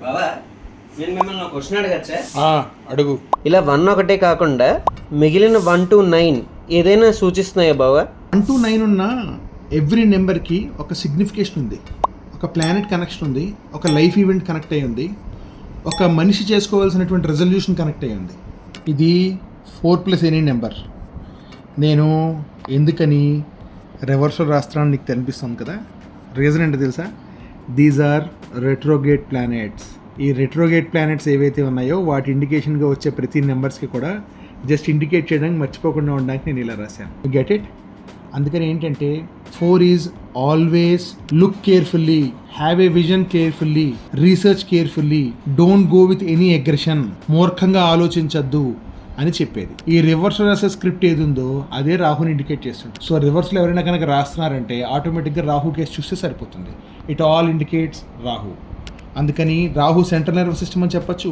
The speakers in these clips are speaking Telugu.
బాబా నేను మిమ్మల్ని ఒక క్వశ్చన్ అడగచ్చా? అడుగు. ఇలా 1 ఒకటే కాకుండా మిగిలిన 1 to 9 ఏదైనా సూచిస్తున్నాయా బావా? 1 to 9 ఉన్న ఎవ్రీ నెంబర్కి ఒక సిగ్నిఫికేషన్ ఉంది, ఒక ప్లానెట్ కనెక్షన్ ఉంది, ఒక లైఫ్ ఈవెంట్ కనెక్ట్ అయ్యి ఉంది, ఒక మనిషి చేసుకోవాల్సినటువంటి రెజల్యూషన్ కనెక్ట్ అయ్యి ఉంది. ఇది 4+any నెంబర్. నేను ఎందుకని రివర్స్లో రాస్తున్నాను నీకు కనిపిస్తుంది కదా. రీజన్ ఏంటో తెలుసా? These are retrograde planets. ఈ రెట్రోగేట్ ప్లానెట్స్ ఏవైతే ఉన్నాయో వాటి ఇండికేషన్గా వచ్చే ప్రతి నెంబర్స్కి కూడా జస్ట్ ఇండికేట్ చేయడానికి, మర్చిపోకుండా ఉండడానికి నేను ఇలా రాశాను. Get it? అందుకని ఏంటంటే 4 is always look carefully, have a vision carefully, research carefully, don't go with any aggression, మూర్ఖంగా ఆలోచించద్దు అని చెప్పేది. ఈ రివర్స్ రాసే స్క్రిప్ట్ ఏది ఉందో అదే రాహుని ఇండికేట్ చేస్తుంది. సో రివర్స్లో ఎవరైనా కనుక రాస్తున్నారంటే ఆటోమేటిక్గా రాహు కేసు చూస్తే సరిపోతుంది. It all indicates Rahu. అందుకని రాహు సెంట్రల్ నర్వస్ సిస్టమ్ అని చెప్పచ్చు.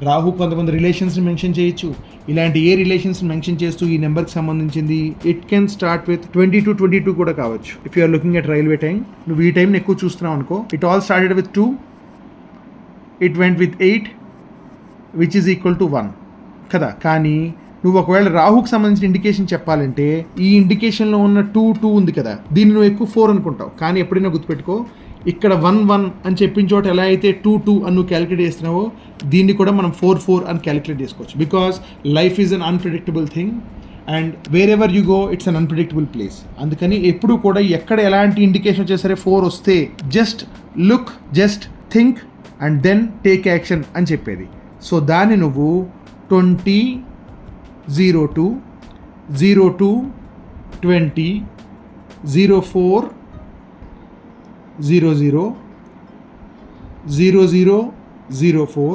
రాహు కొంతమంది రిలేషన్స్ని మెన్షన్ చేయొచ్చు. ఇలాంటి ఏ రిలేషన్స్ మెన్షన్ చేస్తూ ఈ నెంబర్కి సంబంధించింది it can start with 20 to 22 కూడా కావచ్చు. If you are looking at railway time, నువ్వు ఈ టైంని ఎక్కువ చూస్తున్నావు అనుకో, it all started with 2, it went with 8 which is equal to 1 కదా. కానీ నువ్వు ఒకవేళ రాహుకి సంబంధించిన ఇండికేషన్ చెప్పాలంటే ఈ ఇండికేషన్లో ఉన్న 2 ఉంది కదా, దీన్ని నువ్వు ఎక్కువ 4 అనుకుంటావు. కానీ ఎప్పుడైనా గుర్తుపెట్టుకో, ఇక్కడ 1 అని చెప్పిన చోట ఎలా అయితే 2 అని నువ్వు క్యాలిక్యులేట్ చేస్తున్నావో దీన్ని కూడా మనం 4 అని క్యాలిక్యులేట్ చేసుకోవచ్చు. Because life is an unpredictable thing and wear ever you go it's an unpredictable place. అందుకని ఎప్పుడు కూడా ఎక్కడ ఎలాంటి ఇండికేషన్ వచ్చే సరే 4 వస్తే just look, just think and then take action అని చెప్పేది. సో దాన్ని నువ్వు 20, 02, 02, 20, 04, 00, 0004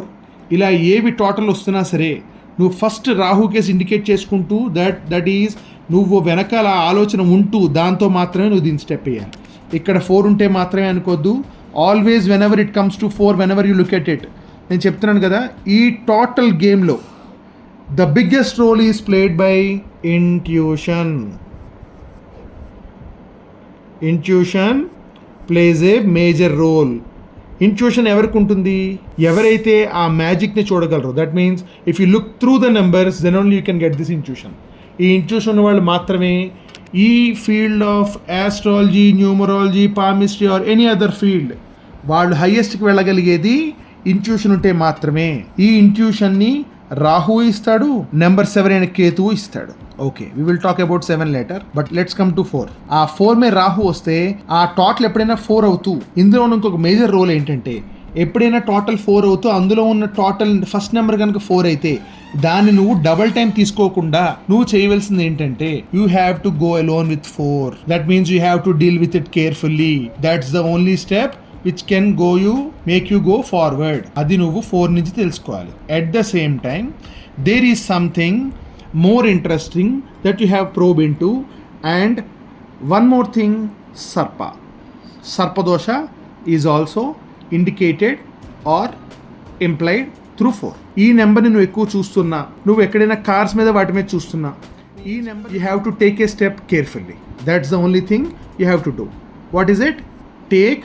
ఇలా ఏవి టోటల్ వస్తున్నా సరే నువ్వు ఫస్ట్ రాహు కేసు ఇండికేట్ చేసుకుంటూ దట్ ఈజ్ నువ్వు వెనకాల ఆలోచన ఉంటూ దాంతో మాత్రమే నువ్వు దీన్ని స్టెప్ వేయాలి. ఇక్కడ 4 ఉంటే మాత్రమే అనుకోద్దు. Always whenever it comes to 4, whenever you look at it. నేను చెప్తున్నాను కదా, ఈ టోటల్ గేమ్లో the biggest role is played by intuition. Intuition plays a major role. Intuition ఎవరికి ఉంటుంది? ఎవరైతే ఆ మ్యాజిక్ని చూడగలరు. That means if you look through the numbers then only you can get this intuition. ఈ ఇంట్యూషన్ ఉన్న వాళ్ళు మాత్రమే ఈ field of astrology, numerology, palmistry or any other field వాళ్ళు హైయెస్ట్కి వెళ్ళగలిగేది ఇంట్యూషన్ ఉంటే మాత్రమే. ఈ ఇంట్యూషన్ని రాహు ఇస్తాడు, నెంబర్ 7 అయిన కేతువు ఇస్తాడు. Okay, we will talk about 7 later, but let's come to 4. ఆ 4 మే రాహు వస్తే ఆ టోటల్ ఎప్పుడైనా 4 అవుతూ, ఇందులో ఇంకొక మేజర్ రోల్ ఏంటంటే ఎప్పుడైనా టోటల్ 4 అవుతూ అందులో ఉన్న టోటల్ ఫస్ట్ నెంబర్ కనుక 4 అయితే దాన్ని నువ్వు డబల్ టైం తీసుకోకుండా నువ్వు చేయవలసింది ఏంటంటే you have to go alone with 4. That means you have to deal with it carefully. That's the only step which can make you go forward. అది నువ్వు 4 నుంచి తెలుసుకోవాలి. At the same time, there is something more interesting that you have probe into, and one more thing, Sarpa. Sarpa dosha is also indicated or implied through 4. ఈ నెంబర్ని నువ్వు ఎక్కువ చూస్తున్నా, నువ్వు ఎక్కడైనా కార్స్ మీద వాటి మీద చూస్తున్నా, ఈ number you have to take a step carefully. That's the only thing you have to do. What is it? Take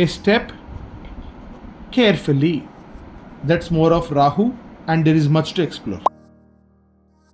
a step carefully. That's more of Rahu and there is much to explore.